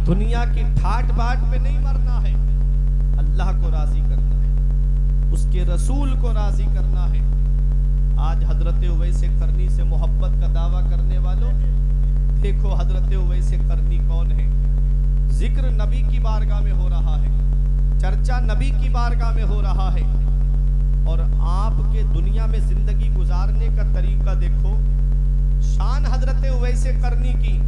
دنیا کی ٹھاٹ باٹ پہ نہیں مرنا ہے، اللہ کو راضی کرنا ہے، اس کے رسول کو راضی کرنا ہے۔ آج حضرت اویس قرنی سے محبت کا دعویٰ کرنے والوں، دیکھو حضرت اویس قرنی کون ہے۔ ذکر نبی کی بارگاہ میں ہو رہا ہے، چرچا نبی کی بارگاہ میں ہو رہا ہے، اور آپ کے دنیا میں زندگی گزارنے کا طریقہ دیکھو۔ شان حضرت اویس قرنی کی،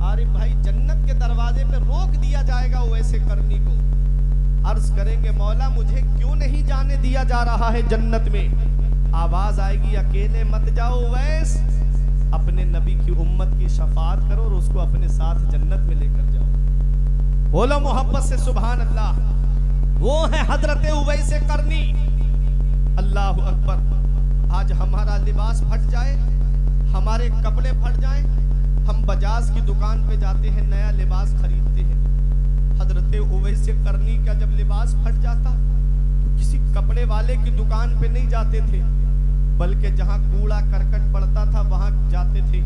عارف بھائی جنت کے دروازے پہ روک دیا جائے گا اویس قرنی کو، عرض کریں گے مولا مجھے کیوں نہیں جانے دیا جا رہا ہے جنت میں؟ آواز آئے گی اکیلے مت جاؤ اویس، اپنے نبی کی امت کی شفاعت کرو اور اس کو اپنے ساتھ جنت میں لے کر جاؤ۔ بولو محبت سے سبحان اللہ۔ وہ ہے حضرت اویس قرنی۔ اللہ اکبر۔ آج ہمارا لباس پھٹ جائے، ہمارے کپڑے پھٹ جائیں، ہم بجاج کی دکان پہ جاتے ہیں نیا لباس خریدتے ہیں۔ حضرت اویس قرنی کا جب لباس پھٹ جاتا تو کسی کپڑے والے کی دکان پہ نہیں جاتے تھے، بلکہ جہاں کوڑا کرکٹ پڑتا تھا وہاں جاتے تھے،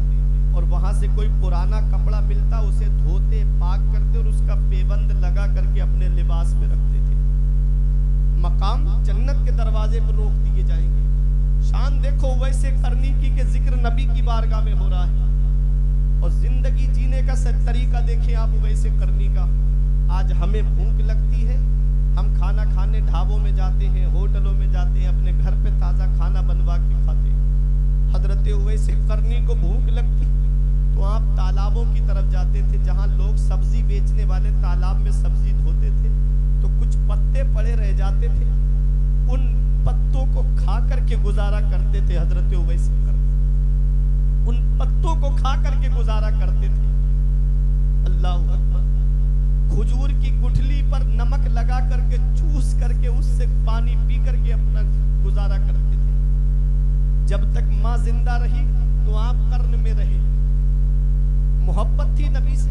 اور وہاں سے کوئی پرانا کپڑا ملتا اسے دھوتے پاک کرتے اور اس کا پیبند لگا کر کے اپنے لباس میں رکھتے تھے۔ مقام جنت کے دروازے پر روک دیے جائیں گے۔ شان دیکھو اویس قرنی کی کہ ذکر نبی کی بارگاہ میں ہو رہا ہے، اور زندگی جینے کا طریقہ دیکھیں آپ اویس قرنی کا۔ آج ہمیں بھوک لگتی ہے، ہم کھانا کھانے ڈھابوں میں جاتے ہیں، ہوٹلوں میں جاتے ہیں، اپنے گھر پہ تازہ کھانا بنوا کے کھاتے ہیں۔ حضرت اویس قرنی کو بھوک لگتی تو آپ تالابوں کی طرف جاتے تھے، جہاں لوگ سبزی بیچنے والے تالاب میں سبزی دھوتے تھے تو کچھ پتے پڑے رہ جاتے تھے، ان پتوں کو کھا کر کے گزارا کرتے تھے۔ حضرت اویس قرنی ان پتوں کو کھا کر کے گزارا کرتے تھے۔ اللہ اکبر۔ کھجور کی گٹھلی پر نمک لگا کر کے چوس کر کے اس سے پانی پی کر کے اپنا گزارا کرتے تھے۔ جب تک ماں زندہ رہی تو آپ قرن میں رہے۔ محبت تھی نبی سے،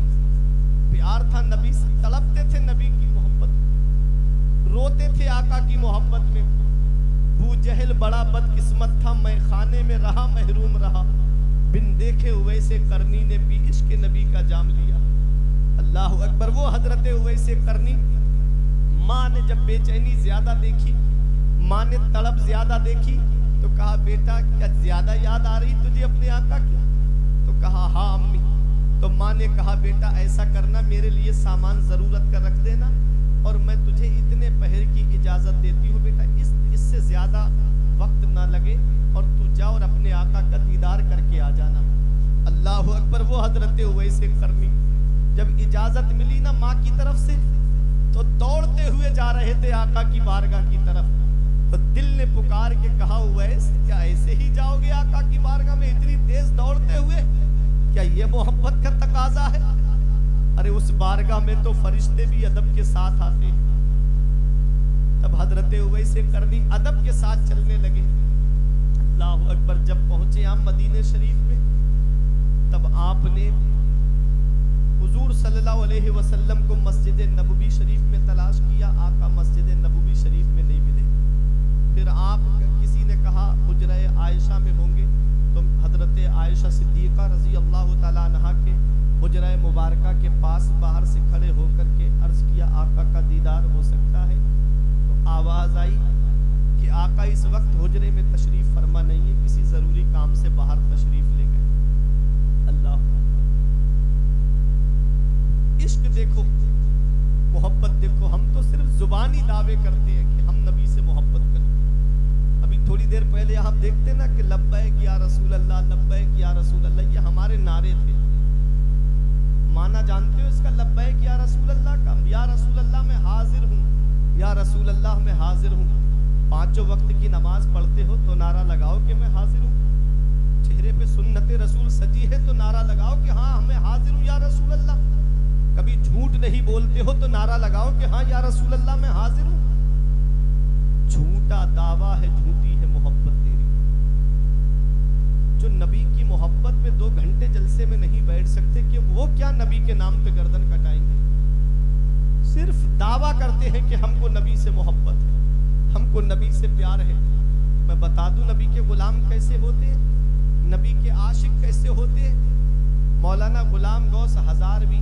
پیار تھا نبی سے، تڑپتے تھے نبی کی محبت، روتے تھے آقا کی محبت میں۔ ابو جہل بڑا بدقسمت تھا، میں خانے میں رہا محروم رہا، بن دیکھے اویس قرنی نے بھی عشق نبی کا جام لیا۔ اللہ اکبر۔ وہ حضرت اویس قرنی، ماں نے جب بے چینی زیادہ دیکھی، ماں نے تڑپ زیادہ دیکھی تو کہا بیٹا کیا زیادہ یاد آ رہی تجھے اپنے آقا کی؟ تو کہا ہاں امی۔ تو ماں نے کہا بیٹا ایسا کرنا، میرے لیے سامان ضرورت کا رکھ دینا، اور میں تجھے اتنے پہر کی اجازت دیتی ہوں بیٹا، اس سے زیادہ وقت نہ لگے، اور تو جا اور اپنے آقا کا دیدار کر کے آ جانا۔ اللہ اکبر۔ وہ حضرت اویس قرنی جب اجازت ملی نا ماں کی طرف سے تو دوڑتے ہوئے جا رہے تھے آقا کی بارگاہ کی طرف، تو دل نے پکار کے کہا اویس کیا ایسے ہی جاؤ گے آقا کی بارگاہ میں اتنی تیز دوڑتے ہوئے؟ کیا یہ محبت کا تقاضا ہے؟ ارے اس بارگاہ میں تو فرشتے بھی ادب کے ساتھ آتے ہیں۔ تب حضرت اویس قرنی ادب کے ساتھ چلنے لگے۔ اللہ اکبر۔ جب پہنچے آپ مدینہ شریف میں، تب آپ نے حضور صلی اللہ علیہ وسلم کو مسجد نبوی شریف میں تلاش کیا، آقا مسجد نبوی شریف میں نہیں ملے۔ پھر آپ کسی نے کہا حجرہ عائشہ میں ہوں گے، تو حضرت عائشہ صدیقہ رضی اللہ تعالیٰ عنہا کے حجرہ مبارکہ کے پاس باہر سے کھڑے ہو کر کے عرض کیا آقا کا دیدار ہو سکتا ہے؟ تو آواز آئی کہ آقا اس وقت حجرے میں تشریف فرما نہیں ہے، کسی ضروری کام سے باہر تشریف لے گئے۔ اللہ عشق دیکھو، محبت دیکھو۔ ہم تو صرف زبانی دعوے کرتے ہیں کہ ہم نبی سے محبت کرتے۔ ابھی تھوڑی دیر پہلے آپ دیکھتے نا کہ لبیک یا رسول اللہ، لبیک یا رسول اللہ، یہ ہمارے نعرے تھے۔ مانا جانتے ہو اس کا لبیک یا رسول اللہ کا؟ یا رسول اللہ میں حاضر ہوں، یا رسول اللہ میں حاضر ہوں۔ پانچوں وقت کی نماز پڑھتے ہو تو نعرہ لگاؤ کہ میں حاضر ہوں۔ چہرے پہ سنت رسول سجی ہے تو نعرہ لگاؤ کہ ہاں میں حاضر ہوں یا رسول اللہ۔ کبھی جھوٹ نہیں بولتے ہو تو نعرہ لگاؤ کہ ہاں یا رسول اللہ میں حاضر ہوں۔ جھوٹا دعویٰ ہے، جھوٹی ہے محبت تیری۔ جو نبی کی محبت میں 2 گھنٹے جلسے میں نہیں بیٹھ سکتے کہ وہ کیا نبی کے نام پہ گردن کٹائیں گے؟ صرف دعویٰ کرتے ہیں کہ ہم کو نبی سے محبت ہے، ہم کو نبی سے پیار ہے۔ میں بتا دوں نبی کے غلام کیسے ہوتے ہیں، نبی کے عاشق کیسے ہوتے ہیں۔ مولانا غلام غوث ہزاروی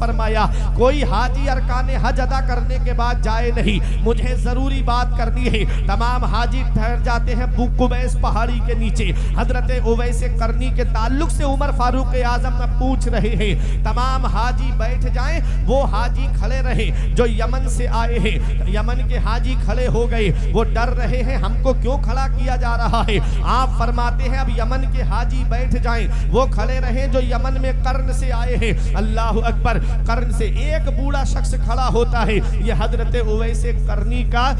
فرمایا کوئی حاجی ارکان حج ادا کرنے کے بعد جائے نہیں، مجھے ضروری بات کرنی ہے۔ تمام حاجی ٹھہر جاتے ہیں قبیس پہاڑی کے نیچے۔ حضرت اویس قرنی کے تعلق سے عمر فاروق اعظم پوچھ رہے ہیں، تمام حاجی بیٹھ جائیں۔ وہ حاجی کھڑے رہے جو یمن سے آئے ہیں، یمن کے حاجی کھڑے ہو گئے، وہ ڈر رہے ہیں ہم کو کیوں کھڑا کیا جا رہا ہے۔ آپ فرماتے ہیں اب یمن کے حاجی بیٹھ جائیں، وہ کھڑے رہے جو یمن میں قرن سے آئے ہیں۔ اللہ اکبر، قرن سے ایک بوڑھا شخص کھڑا ہوتا ہے، یہ حضرت اویس قرنی کا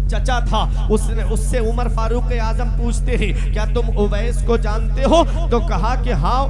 چچا تھا۔ اس سے عمر فاروق اعظم پوچھتے ہیں کیا تم اویس کو جانتے ہو؟ تو کہا کہ ہاں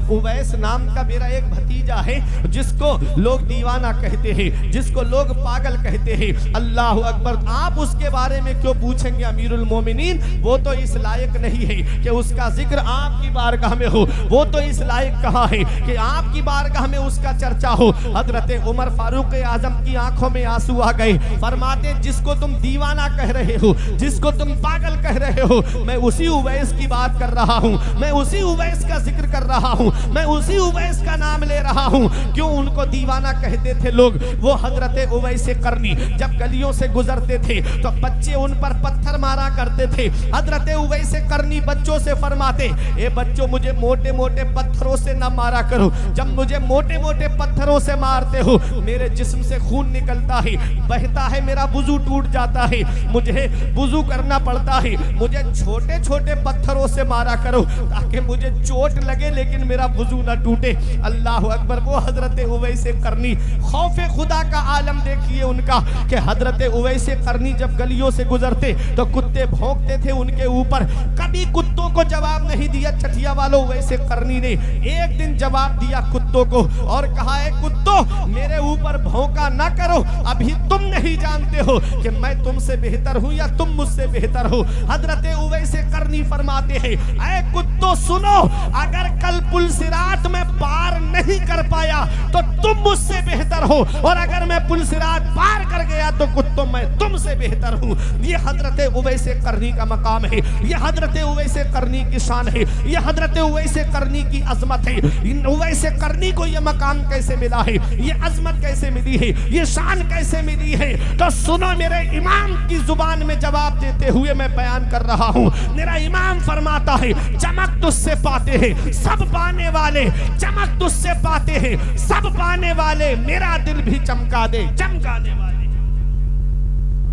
اویس نام کا میرا ایک بھتیجا ہے جس کو لوگ دیوانہ کہتے ہیں، جس کو لوگ پاگل کہتے ہیں۔ اللہ اکبر، آپ اس کے بارے میں کیوں پوچھیں گے امیر المومنین؟ وہ تو اس لائق نہیں ہے کہ اس کا ذکر آپ کی بارگاہ میں ہو، وہ تو اس لائق کہا ہے کہ آپ کی بارگاہ میں اس کا چرچا ہو۔ حضرت عمر فاروق اعظم کی آنکھوں میں آنسو آ گئے، فرماتے جس کو تم دیوانہ کہہ رہے ہو، جس کو تم پاگل کہہ رہے ہو، میں اسی اویس کی بات کر رہا ہوں، میں اسی اویس کا ذکر کر رہا ہوں، میں اسی اویس کا نام لے رہا ہوں۔ کیوں ان کو دیوانہ کہتے تھے لوگ؟ وہ حضرت اویس قرنی جب گلیوں سے گزرتے تھے تو بچے ان پر پتھر مارا کرتے تھے۔ حضرت اویس قرنی بچوں سے فرماتے اے بچوں مجھے موٹے موٹے پتھروں سے نہ مارا کرو، جب مجھے موٹے موٹے پتھروں سے مارتے ہو میرے جسم سے خون نکلتا ہے، بہتا ہے، میرا وضو ٹوٹ جاتا ہے، مجھے وضو کرنا پڑتا ہے، مجھے چھوٹے چھوٹے پتھروں سے مارا کرو تاکہ مجھے چوٹ لگے لیکن میرا وضو نہ ٹوٹے۔ اللہ اکبر، وہ حضرت اویس قرنی، خوف خدا کا عالم دیکھیے ان کا کہ حضرت اویس قرنی جب گلیوں سے گزرتے تو کتے بھونکتے تھے ان کے اوپر، کبھی کتوں کو جواب نہیں دیا چٹیا والوں۔ اویس قرنی نے ایک دن جواب دیا کتوں کو اور کہا اے کتوں میرے اوپر بھونکا نہ کرو، ابھی تم نہیں جانتے ہو کہ میں تم سے بہتر ہوں یا تم مجھ سے بہتر ہو۔ حضرت اویس قرنی فرماتے ہیں اے کتوں سنو، اگر کل پل صراط میں پار نہیں کر پایا تو تم مجھ سے بہتر ہو، اور اگر میں پل صراط پار کر گیا تو کتوں میں تم سے بہتر ہوں۔ یہ حضرت اویس قرنی کا مقام ہے، یہ حضرت اویس قرنی کی شان ہے، یہ حضرت اویس قرنی کی عظمت ہے۔ اویس قرنی کو یہ مقام کیسے ملا ہے، یہ عظمت کیسے ملی ہے، یہ شان کیسے ملی ہے؟ تو سنو، میرے امام کی زبان میں جواب دیتے ہوئے میں بیان کر رہا ہوں۔ میرا امام فرماتا ہے چمک تجھ سے پاتے ہیں سب پانے والے، چمک تجھ سے پاتے ہیں سب پانے والے، میرا دل بھی چمکا دے چمکانے والے،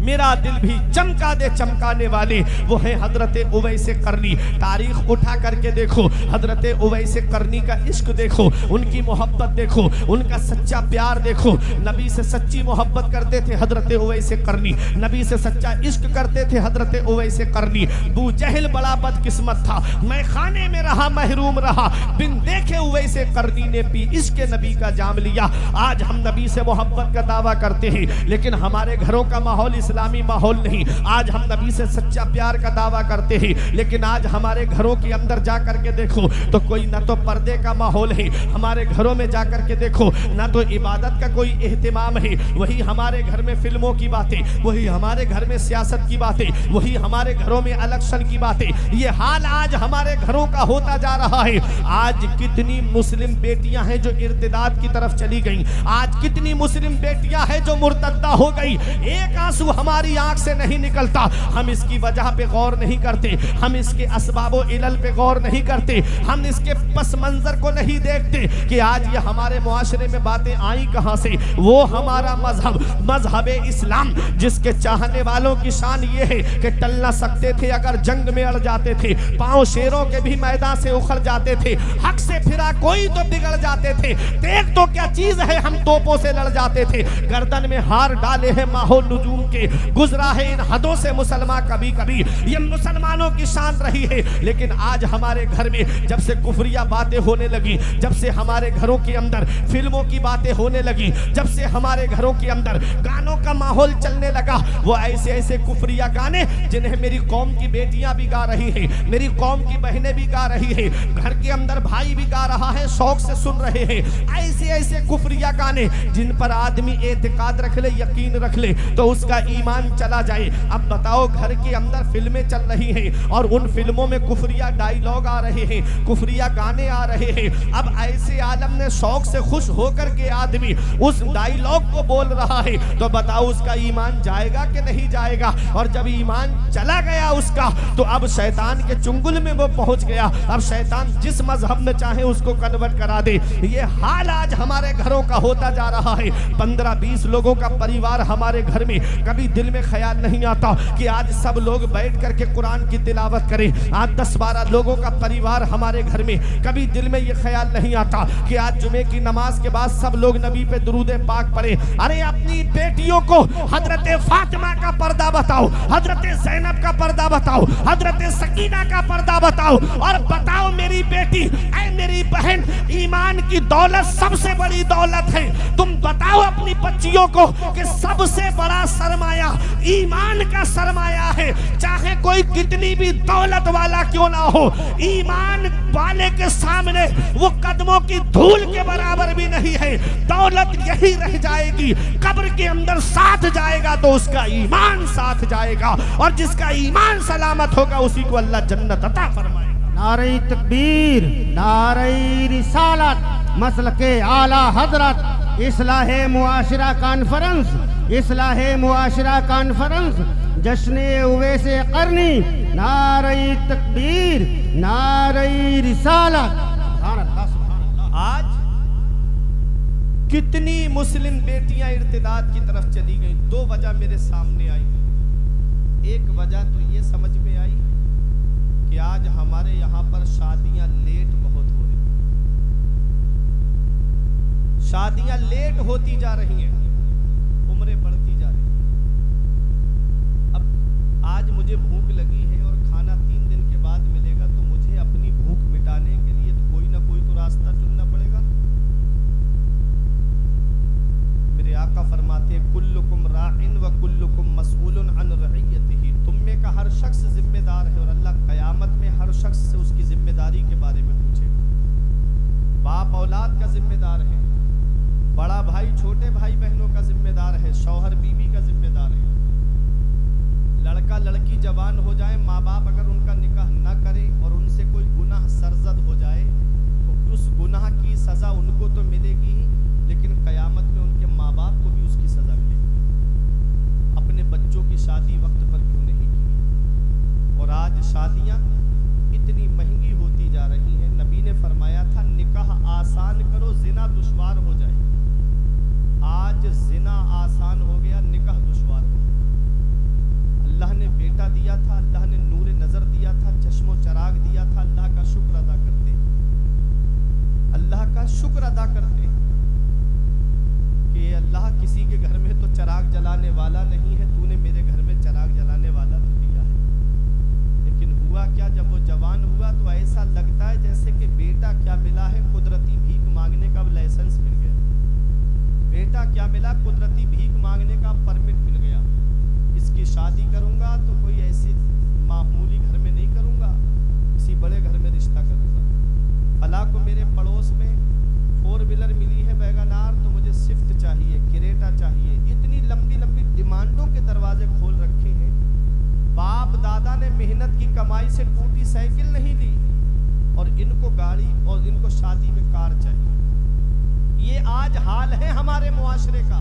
میرا دل بھی چمکا دے چمکانے والے، وہ ہے حضرت اویس قرنی۔ تاریخ اٹھا کر کے دیکھو، حضرت اویس قرنی کا عشق دیکھو، ان کی محبت دیکھو، ان کا سچا پیار دیکھو۔ نبی سے سچی محبت کرتے تھے حضرت اویس قرنی، نبی سے سچا عشق کرتے تھے حضرت اویس قرنی۔ ابو جہل بڑا بد قسمت تھا، میں خانے میں رہا محروم رہا، بن دیکھے اویس قرنی نے بھی عشق نبی کا جام لیا۔ آج ہم نبی سے محبت کا دعویٰ کرتے ہیں لیکن ہمارے گھروں کا ماحول اسلامی ماحول نہیں۔ آج ہم نبی سے سچا پیار کا دعویٰ کرتے ہیں لیکن آج ہمارے گھروں کے اندر جا کر کے دیکھو تو کوئی نہ تو پردے کا ماحول ہے، ہمارے گھروں میں جا کر کے دیکھو نہ تو عبادت کا کوئی اہتمام ہے، وہی ہمارے گھر میں فلموں کی باتیں، وہی ہمارے گھر میں سیاست کی باتیں، وہی ہمارے گھروں میں الیکشن کی باتیں۔ یہ حال آج ہمارے گھروں کا ہوتا جا رہا ہے۔ آج کتنی مسلم بیٹیاں ہیں جو ارتداد کی طرف چلی گئیں، آج کتنی مسلم بیٹیاں ہیں جو مرتدہ ہو گئی، ایک آنسو ہماری آنکھ سے نہیں نکلتا۔ ہم اس کی وجہ پہ غور نہیں کرتے، ہم اس کے اسباب و علل پہ غور نہیں کرتے، ہم اس کے پس منظر کو نہیں دیکھتے کہ آج یہ ہمارے معاشرے میں باتیں آئیں کہاں سے۔ وہ ہمارا مذہب اسلام جس کے چاہنے والوں کی شان یہ ہے کہ ٹل نہ سکتے تھے اگر جنگ میں اڑ جاتے تھے، پاؤں شیروں کے بھی میدان سے اکھڑ جاتے تھے، حق سے پھرا کوئی تو بگڑ جاتے تھے، دیکھ تو کیا چیز ہے ہم توپوں سے لڑ جاتے تھے، گردن میں ہار ڈالے ہیں ماحول نجوم کے، گزرا ہے ان حدوں سے مسلمان کبھی کبھی، یہ مسلمانوں کی شان رہی ہے۔ لیکن آج ہمارے گھر میں جب سے کفریہ باتیں ہونے لگی، جب سے ہمارے گھروں کے اندر فلموں کی باتیں ہونے لگی، جب سے ہمارے گھروں کے اندر گانوں کا ماحول چلنے لگا، وہ ایسے ایسے کفریہ گانے جنہیں میری قوم کی بیٹیاں بھی گا رہی ہیں، میری قوم کی بہنیں بھی گا رہی ہیں، گھر کے اندر بھائی بھی گا رہا ہے، شوق سے سن رہے ہیں، ایسے ایسے کفریہ گانے جن پر آدمی اعتقاد رکھ لے، یقین رکھ لے تو اس کا ایمان چلا جائے. اب بتاؤ گھر کے اندر فلمیں چل رہی ہیں اور ان فلموں میں کفریہ ڈائیلاگ آ رہے ہیں, کفریہ گانے آ رہے ہیں. اب ایسے عالم نے شوق سے خوش ہو کر کے آدمی اس ڈائیلاگ کو بول رہا ہے تو بتاؤ اس کا ایمان جائے گا کہ نہیں جائے گا؟ اور جب ایمان چلا گیا اس کا تو اب شیطان کے چنگل میں وہ پہنچ گیا. اب شیطان جس مذہب میں چاہے اس کو کنورٹ کرا دے. یہ حال آج ہمارے گھروں کا ہوتا جا رہا ہے. 15-20 لوگوں کا پریوار ہمارے گھر میں, کبھی دل میں خیال نہیں آتا کہ آج سب لوگ بیٹھ کر کے قرآن کی تلاوت کریں. آج 10-12 لوگوں کا پریوار ہمارے گھر میں, کبھی دل میں یہ خیال نہیں آتا کہ آج جمعے کی نماز کے بعد سب لوگ نبی پہ درود پاک پڑھیں. ارے اپنی بیٹیوں کو حضرت فاطمہ کا پردہ بتاؤ, حضرت زینب کا پردہ بتاؤ, حضرت سکینہ کا پردہ بتاؤ, اور بتاؤ میری بیٹی, اے میری بہن, ایمان کی دولت سب سے بڑی دولت ہے. تم بتاؤ اپنی بچیوں کو کہ سب سے بڑا سرمایہ ایمان کا سرمایہ ہے. چاہے کوئی کتنی بھی دولت والا کیوں نہ ہو, ایمان والے کے سامنے وہ قدموں کی دھول کے برابر بھی نہیں ہے. دولت یہی رہ جائے گی, قبر کے اندر ساتھ جائے گا تو اس کا ایمان ساتھ جائے گا, اور جس کا ایمان سلامت ہوگا اسی کو اللہ جنت عطا فرمائے گا. نعرہ تکبیر, نعرہ رسالت, مسلک اعلی حضرت, اصلاح معاشرہ کانفرنس, اصلاح معاشرہ کانفرنس, جشن اویس قرنی. نعرہ تکبیر, نعرہ رسالت. سبحان اللہ, سبحان اللہ. آج کتنی مسلم بیٹیاں ارتداد کی طرف چلی گئیں. 2 وجہ میرے سامنے آئی. ایک وجہ تو یہ سمجھ میں آئی کہ آج ہمارے یہاں پر شادیاں لیٹ بہت ہو رہی ہیں. شادیاں لیٹ ہوتی جا رہی ہیں, عمریں بڑھتی جا رہی ہیں. اب آج مجھے بھوک لگی ہے اور کھانا 3 دن کے بعد ملے گا تو مجھے اپنی بھوک مٹانے کے لیے کوئی نہ کوئی تو راستہ چننا پڑے گا. میرے آقا فرماتے ہیں کلکم راعن و کلکم مسئول عن رعیتہ. تم میں کا ہر شخص ذمہ دار ہے اور اللہ قیامت میں ہر شخص سے اس کی ذمہ داری کے بارے میں پوچھے گا. باپ اولاد کا ذمہ دار ہے, بڑا بھائی چھوٹے بھائی بہنوں کا ذمہ دار ہے, شوہر بیوی کا ذمہ دار ہے. لڑکا لڑکی جوان ہو جائے, ماں باپ اگر ان کا نکاح نہ کرے اور ان سے کوئی گناہ سرزد ہو جائے تو اس گناہ کی سزا ان کو تو ملے گی ہی, لیکن قیامت میں ان کے ماں باپ کو بھی اس کی سزا ملے گی. اپنے بچوں کی شادی وقت پر کیوں نہیں کی؟ اور آج شادیاں اتنی مہنگی ہوتی جا رہی ہیں. نبی نے فرمایا تھا نکاح آسان کرو زنا دشوار ہو جائے. آج زنا آسان ہو گیا, نکاح دشوار ہو گیا. اللہ نے بیٹا دیا تھا, اللہ نے نور نظر دیا تھا, چشم و چراغ دیا تھا. اللہ کا شکر ادا کرتے, اللہ کا شکر ادا کرتے کہ اللہ کسی کے گھر میں تو چراغ جلانے والا نہیں ہے, تو نے میرے گھر میں چراغ جلانے والا تو دیا ہے. لیکن ہوا کیا, جب وہ جوان ہوا تو ایسا لگتا ہے جیسے کہ بیٹا کیا ملا ہے, قدرتی بھیک مانگنے کا لائسنس مل گیا. بیٹا کیا ملا, قدرتی بھیک مانگنے کا پرمٹ مل گیا. اس کی شادی کروں گا تو کوئی ایسی معمولی گھر میں نہیں کروں گا, کسی بڑے گھر میں رشتہ کروں گا. فلاں کو میرے پڑوس میں 4 ویلر ملی ہے ویگنار, تو مجھے سوئفٹ چاہیے, کریٹا چاہیے. اتنی لمبی لمبی ڈیمانڈوں کے دروازے کھول رکھے ہیں. باپ دادا نے محنت کی کمائی سے ٹوٹی سائیکل نہیں لی اور ان کو گاڑی اور ان کو شادی میں کار چاہیے. یہ آج حال ہے ہمارے معاشرے کا.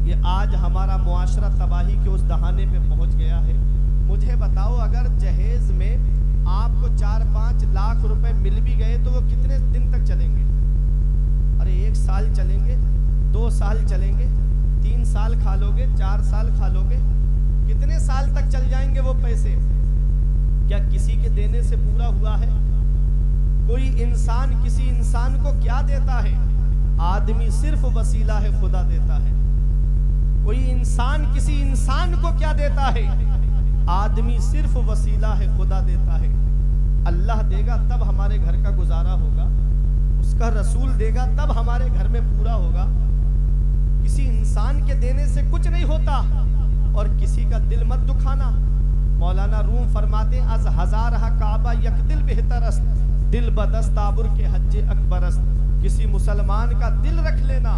یہ آج ہمارا معاشرہ تباہی کے اس دہانے پہ پہنچ گیا ہے. مجھے بتاؤ اگر جہیز میں آپ کو 4-5 لاکھ روپے مل بھی گئے تو وہ کتنے دن تک چلیں گے؟ ارے 1 سال چلیں گے, 2 سال چلیں گے, 3 سال کھا لو گے, 4 سال کھا لو گے, کتنے سال تک چل جائیں گے وہ پیسے؟ کیا کسی کے دینے سے پورا ہوا ہے؟ کوئی انسان کسی انسان کو کیا دیتا ہے؟ آدمی صرف وسیلہ ہے, خدا دیتا ہے. کوئی انسان کسی انسان کو کیا دیتا ہے؟ آدمی صرف وسیلہ ہے, خدا دیتا ہے. اللہ دے گا تب ہمارے گھر کا گزارا ہوگا, اس کا رسول دے گا تب ہمارے گھر میں پورا ہوگا. کسی انسان کے دینے سے کچھ نہیں ہوتا, اور کسی کا دل مت دکھانا. مولانا روم فرماتے از ہزارہ کعبہ یک دل بہتر است, دل بدست آبر کے حج اکبر است. کسی مسلمان کا دل رکھ لینا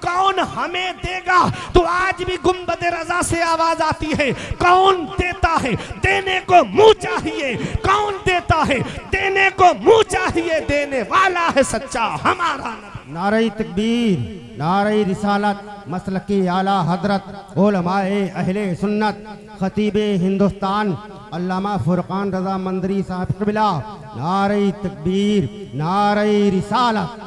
کون ہمیں دے گا؟ تو آج بھی گنبد رضا سے آواز آتی ہے، کون دیتا ہے؟ دینے کو منہ چاہیے۔ کون دیتا ہے؟ دینے کو منہ چاہیے۔ دینے والا ہے سچا ہمارا نبی۔ نعرہ تکبیر، نعرہ رسالت، مسلک اعلیٰ حضرت علماء اہل سنت، خطیب ہندوستان علامہ فرقان رضا مندری صاحب قبلہ، نعرہ تکبیر، نعرہ رسالت۔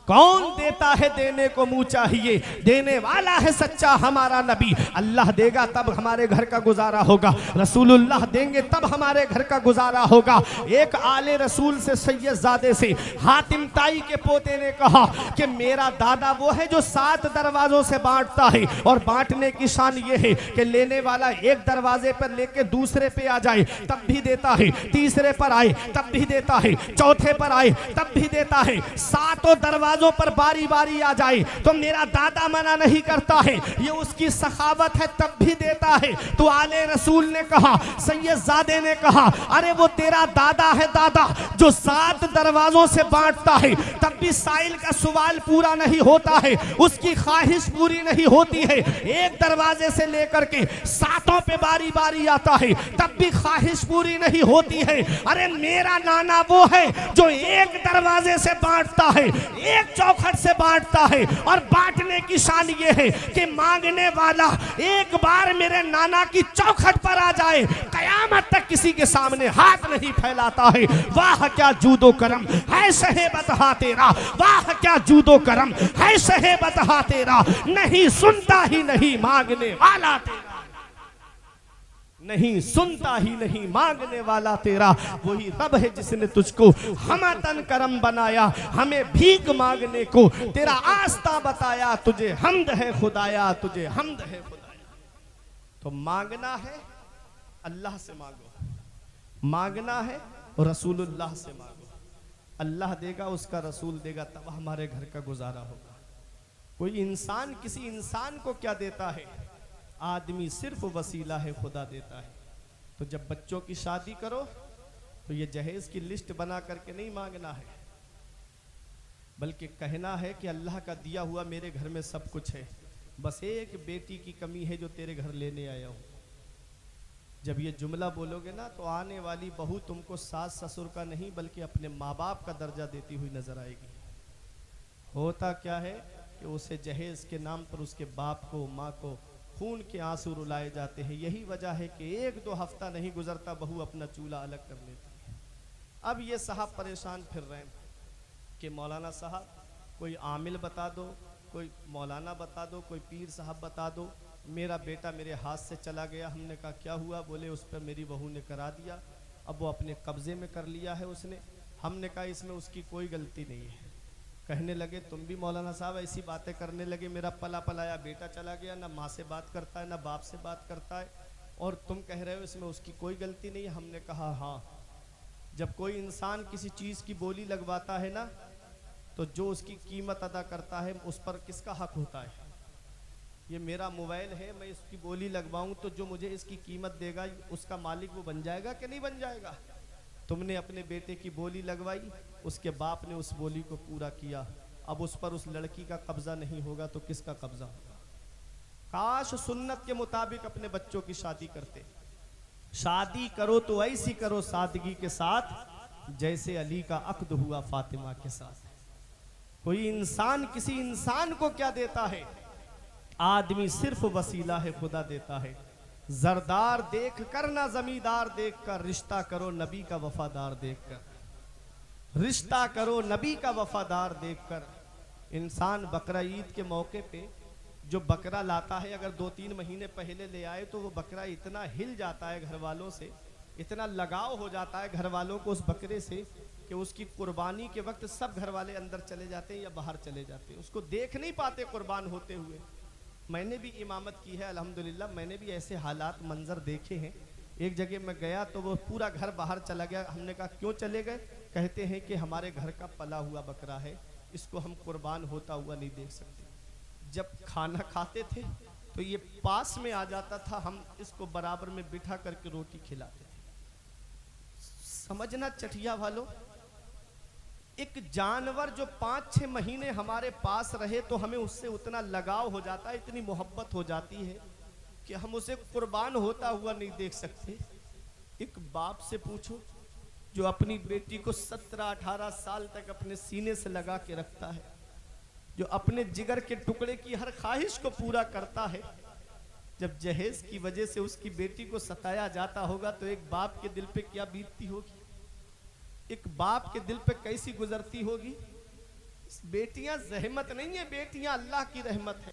کون دیتا ہے؟ دینے کو منہ چاہیے۔ دینے والا ہے سچا ہمارا نبی۔ اللہ دے گا تب ہمارے گھر کا گزارا ہوگا، رسول اللہ دیں گے تب ہمارے گھر کا گزارا ہوگا۔ ایک آل رسول سے سید زادے سے حاتم تائی کے پوتے نے کہا کہ میرا دادا وہ ہے جو 7 دروازوں سے بانٹتا ہے، اور بانٹنے کی شان یہ ہے کہ لینے والا ایک دروازے پر لے کے دوسرے پہ آ جائے تب بھی دیتا ہے، تیسرے پر آئے تب بھی دیتا ہے، چوتھے پر آئے تب بھی دیتا ہے، 7 دروازوں پر باری باری آ جائے تو میرا دادا منع نہیں کرتا ہے، یہ اس کی سخاوت ہے، تب بھی دیتا ہے۔ تو آل رسول نے کہا، سید زادے نے کہا، ارے وہ تیرا دادا ہے دادا جو 7 دروازوں سے بانٹتا ہے، تب بھی سائل کا سوال پورا نہیں ہوتا ہے، اس کی خواہش پوری نہیں ہوتی ہے، ایک دروازے سے لے کر کے 7 پہ باری باری آتا ہے تب بھی خواہش پوری نہیں ہوتی ہے۔ ارے میرا نانا وہ ہے جو ایک دروازے سے بانٹتا ہے، ایک چوکھٹ سے بانٹتا ہے، اور بانٹنے کی شان یہ ہے کہ مانگنے والا ایک بار میرے نانا کی چوکھٹ پر آ جائے قیامت تک کسی کے سامنے ہاتھ نہیں پھیلاتا ہے۔ واہ کیا جود و کرم ہے شہ بطحہ تیرا، واہ کیا جود و کرم ہے شہ بطحہ تیرا، نہیں سنتا ہی نہیں مانگنے والا تیرا، نہیں سنتا ہی نہیں مانگنے والا تیرا۔ وہی رب ہے جس نے تجھ کو ہمتن کرم بنایا، ہمیں بھیک مانگنے کو تیرا آستہ بتایا، تجھے حمد ہے خدایا، تجھے حمد ہے خدایا۔ تو مانگنا ہے اللہ سے مانگو، مانگنا ہے رسول اللہ سے مانگو، اللہ دے گا، اس کا رسول دے گا، تب ہمارے گھر کا گزارا ہوگا۔ کوئی انسان کسی انسان کو کیا دیتا ہے؟ آدمی صرف وسیلہ ہے، خدا دیتا ہے۔ تو جب بچوں کی شادی کرو تو یہ جہیز کی لسٹ بنا کر کے نہیں مانگنا ہے، بلکہ کہنا ہے کہ اللہ کا دیا ہوا میرے گھر میں سب کچھ ہے، بس ایک بیٹی کی کمی ہے جو تیرے گھر لینے آیا ہوں۔ جب یہ جملہ بولو گے نا تو آنے والی بہو تم کو ساس سسر کا نہیں بلکہ اپنے ماں باپ کا درجہ دیتی ہوئی نظر آئے گی۔ ہوتا کیا ہے کہ اسے جہیز کے نام پر اس کے باپ کو، ماں کو خون کے آنسو رلائے جاتے ہیں۔ یہی وجہ ہے کہ 1-2 ہفتہ نہیں گزرتا بہو اپنا چولہا الگ کر لیتی ہے۔ اب یہ صاحب پریشان پھر رہے ہیں کہ مولانا صاحب کوئی عامل بتا دو، کوئی مولانا بتا دو، کوئی پیر صاحب بتا دو، میرا بیٹا میرے ہاتھ سے چلا گیا۔ ہم نے کہا کیا ہوا؟ بولے اس پر میری بہو نے کرا دیا، اب وہ اپنے قبضے میں کر لیا ہے اس نے۔ ہم نے کہا اس میں اس کی کوئی غلطی نہیں ہے۔ کہنے لگے تم بھی مولانا صاحب ایسی باتیں کرنے لگے، میرا پلا پلایا بیٹا چلا گیا، نہ ماں سے بات کرتا ہے نہ باپ سے بات کرتا ہے، اور تم کہہ رہے ہو اس میں اس کی کوئی غلطی نہیں ہے۔ ہم نے کہا ہاں، جب کوئی انسان کسی چیز کی بولی لگواتا ہے نا تو جو اس کی قیمت ادا کرتا ہے اس پر کس کا حق ہوتا ہے؟ یہ میرا موبائل ہے، میں اس کی بولی لگواؤں تو جو مجھے اس کی قیمت دے گا اس کا مالک وہ بن جائے گا کہ نہیں بن جائے گا؟ تم نے اپنے بیٹے کی بولی لگوائی، اس کے باپ نے اس بولی کو پورا کیا، اب اس پر اس لڑکی کا قبضہ نہیں ہوگا تو کس کا قبضہ ہوگا؟ کاش سنت کے مطابق اپنے بچوں کی شادی کرتے۔ شادی کرو تو ایسی کرو سادگی کے ساتھ جیسے علی کا عقد ہوا فاطمہ کے ساتھ۔ کوئی انسان کسی انسان کو کیا دیتا ہے؟ آدمی صرف وسیلہ ہے، خدا دیتا ہے۔ زردار دیکھ کر نہ زمیندار دیکھ کر، رشتہ کرو نبی کا وفادار دیکھ کر، رشتہ کرو نبی کا وفادار دیکھ کر۔ انسان بقرہ عید کے موقع پہ جو بکرا لاتا ہے، اگر 2-3 مہینے پہلے لے آئے تو وہ بکرا اتنا ہل جاتا ہے گھر والوں سے، اتنا لگاؤ ہو جاتا ہے گھر والوں کو اس بکرے سے کہ اس کی قربانی کے وقت سب گھر والے اندر چلے جاتے ہیں یا باہر چلے جاتے ہیں، اس کو دیکھ نہیں پاتے قربان ہوتے ہوئے۔ میں نے بھی امامت کی ہے الحمدللہ، میں نے بھی ایسے حالات منظر دیکھے ہیں۔ ایک جگہ میں گیا تو وہ پورا گھر باہر چلا گیا، ہم نے کہا کیوں چلے گئے؟ کہتے ہیں کہ ہمارے گھر کا پلا ہوا بکرا ہے، اس کو ہم قربان ہوتا ہوا نہیں دیکھ سکتے۔ جب کھانا کھاتے تھے تو یہ پاس میں آ جاتا تھا، ہم اس کو برابر میں بٹھا کر کے روٹی کھلاتے تھے۔ سمجھنا چٹیا والوں، ایک جانور جو 5-6 مہینے ہمارے پاس رہے تو ہمیں اس سے اتنا لگاؤ ہو جاتا ہے, اتنی محبت ہو جاتی ہے کہ ہم اسے قربان ہوتا ہوا نہیں دیکھ سکتے. ایک باپ سے پوچھو جو اپنی بیٹی کو 17-18 سال تک اپنے سینے سے لگا کے رکھتا ہے, جو اپنے جگر کے ٹکڑے کی ہر خواہش کو پورا کرتا ہے, جب جہیز کی وجہ سے اس کی بیٹی کو ستایا جاتا ہوگا تو ایک باپ کے دل پہ کیا بیتتی ہوگی, ایک باپ کے دل پہ کیسی گزرتی ہوگی. بیٹیاں زحمت نہیں ہے, بیٹیاں اللہ کی رحمت ہے.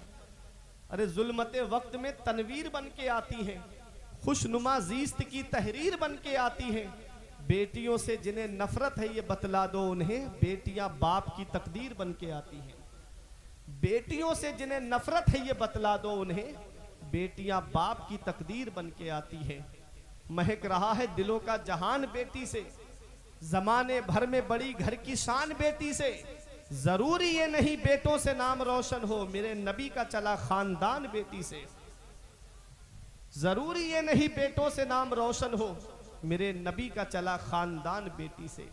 ارے ظلمت وقت میں تنویر بن کے آتی ہیں, خوشنما زیست کی تحریر بن کے آتی ہیں. بیٹیوں سے جنہیں نفرت ہے یہ بتلا دو انہیں, بیٹیاں باپ کی تقدیر بن کے آتی ہیں. بیٹیوں سے جنہیں نفرت ہے یہ بتلا دو انہیں, بیٹیاں باپ کی تقدیر بن کے آتی ہیں. مہک رہا ہے دلوں کا جہان بیٹی سے, زمانے بھر میں بڑی گھر کی شان بیٹی سے. ضروری یہ نہیں بیٹوں سے نام روشن ہو, میرے نبی کا چلا خاندان بیٹی سے. ضروری یہ نہیں بیٹوں سے نام روشن ہو, میرے نبی کا چلا خاندان بیٹی سے.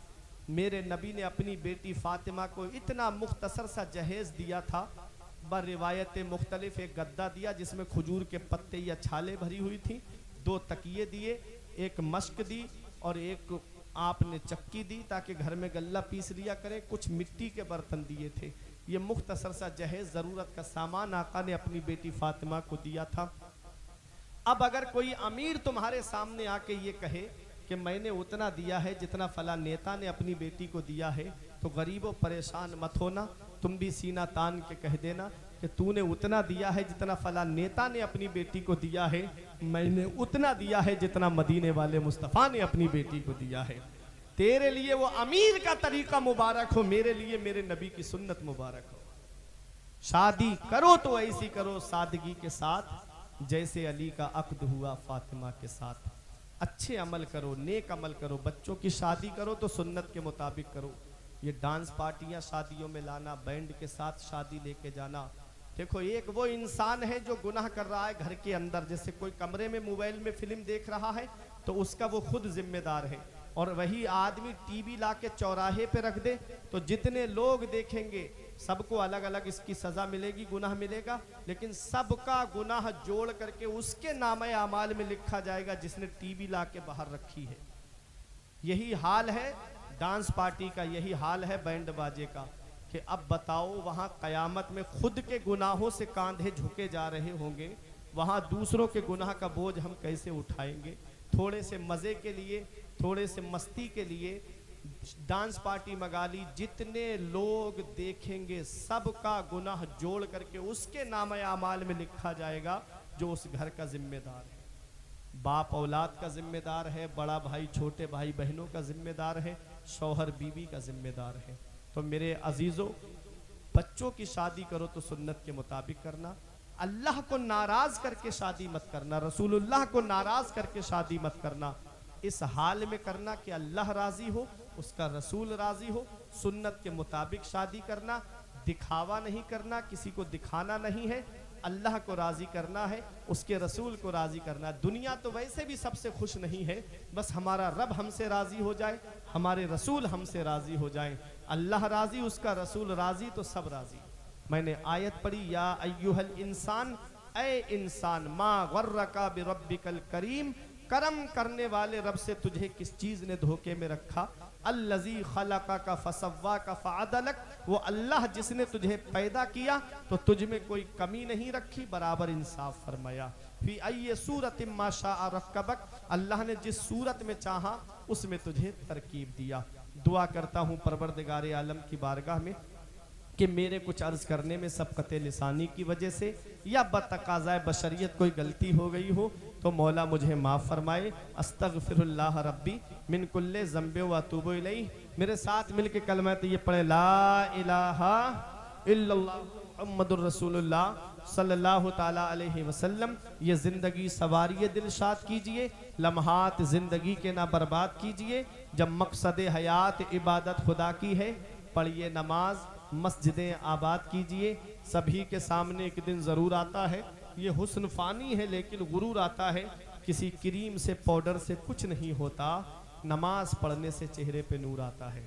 میرے نبی نے اپنی بیٹی فاطمہ کو اتنا مختصر سا جہیز دیا تھا, بر روایت مختلف. ایک گدا دیا جس میں کھجور کے پتے یا چھالے بھری ہوئی تھی, 2 تکیے دیے, ایک مشک دی اور ایک آپ نے چکی دی تاکہ گھر میں غلہ پیس لیا کرے, کچھ مٹی کے برتن دیے تھے. یہ مختصر سا جہیز ضرورت کا سامان آقا نے اپنی بیٹی فاطمہ کو دیا تھا. اب اگر کوئی امیر تمہارے سامنے آ کے یہ کہے کہ میں نے اتنا دیا ہے جتنا فلاں نیتا نے اپنی بیٹی کو دیا ہے, تو غریب و پریشان مت ہونا, تم بھی سینہ تان کے کہہ دینا کہ تو نے اتنا دیا ہے جتنا فلاں نیتا نے اپنی بیٹی کو دیا ہے, میں نے اتنا دیا ہے جتنا مدینے والے مصطفیٰ نے اپنی بیٹی کو دیا ہے. تیرے لیے وہ امیر کا طریقہ مبارک ہو, میرے لیے میرے نبی کی سنت مبارک ہو. شادی کرو تو ایسی کرو سادگی کے ساتھ جیسے علی کا عقد ہوا فاطمہ کے ساتھ. اچھے عمل کرو, نیک عمل کرو. بچوں کی شادی کرو تو سنت کے مطابق کرو. یہ ڈانس پارٹیاں شادیوں میں لانا, بینڈ کے ساتھ شادی لے کے جانا, دیکھو ایک وہ انسان ہے جو گناہ کر رہا ہے گھر کے اندر. جیسے کوئی کمرے میں موبائل میں فلم دیکھ رہا ہے تو اس کا وہ خود ذمہ دار ہے, اور وہی آدمی ٹی وی لا کے چوراہے پہ رکھ دے تو جتنے لوگ دیکھیں گے سب کو الگ الگ اس کی سزا ملے گی, گناہ ملے گا, لیکن سب کا گناہ جوڑ کر کے اس کے نامہ اعمال میں لکھا جائے گا جس نے ٹی وی لا کے باہر رکھی ہے. یہی حال ہے ڈانس پارٹی کا, یہی حال ہے بینڈ باجے کا, کہ اب بتاؤ وہاں قیامت میں خود کے گناہوں سے کاندھے جھکے جا رہے ہوں گے, وہاں دوسروں کے گناہ کا بوجھ ہم کیسے اٹھائیں گے. تھوڑے سے مزے کے لیے, تھوڑے سے مستی کے لیے ڈانس پارٹی منگا لی, جتنے لوگ دیکھیں گے سب کا گناہ جوڑ کر کے اس کے نامہ اعمال میں لکھا جائے گا جو اس گھر کا ذمہ دار ہے. باپ اولاد کا ذمہ دار ہے, بڑا بھائی چھوٹے بھائی بہنوں کا ذمہ دار ہے, شوہر بیوی کا ذمہ دار ہے. تو میرے عزیزوں, بچوں کی شادی کرو تو سنت کے مطابق کرنا, اللہ کو ناراض کر کے شادی مت کرنا, رسول اللہ کو ناراض کر کے شادی مت کرنا. اس حال میں کرنا کہ اللہ راضی ہو, اس کا رسول راضی ہو, سنت کے مطابق شادی کرنا, دکھاوا نہیں کرنا, کسی کو دکھانا نہیں ہے, اللہ کو راضی کرنا ہے, اس کے رسول کو راضی کرنا. دنیا تو ویسے بھی سب سے خوش نہیں ہے, بس ہمارا رب ہم سے راضی ہو جائے, ہمارے رسول ہم سے راضی ہو جائیں. اللہ راضی, اس کا رسول راضی, تو سب راضی. میں نے آیت پڑھی, یا ایھا الانسان, اے انسان, ما غرک بربک الکریم, کرم کرنے والے رب سے تجھے کس چیز نے دھوکے میں رکھا. الذی خلقک فسواک فعدلک, وہ اللہ جس نے تجھے پیدا کیا تو تجھ میں کوئی کمی نہیں رکھی, برابر انصاف فرمایا. فی ای صورت ما شاء رکبک, اللہ نے جس صورت میں چاہا اس میں تجھے ترکیب دیا. دعا کرتا ہوں پروردگار عالم کی بارگاہ میں کہ میرے کچھ عرض کرنے میں سبقت لسانی کی وجہ سے یا بتقاضائے بشریت کوئی غلطی ہو گئی ہو تو مولا مجھے معاف فرمائے. استغفر اللہ ربی من کل ذنب و اتوب الیہ. میرے ساتھ مل کے کلمہ طیب پڑھیں, لا الہ الا اللہ محمد الرسول اللہ صلی اللہ تعالیٰ علیہ وسلم. یہ زندگی سواری دلشاد کیجئے, لمحات زندگی کے نہ برباد کیجئے. جب مقصد حیات عبادت خدا کی ہے, پڑھیے نماز, مسجدیں آباد کیجئے. سبھی کے سامنے ایک دن ضرور آتا ہے, یہ حسن فانی ہے لیکن غرور آتا ہے. کسی کریم سے پاؤڈر سے کچھ نہیں ہوتا, نماز پڑھنے سے چہرے پہ نور آتا ہے.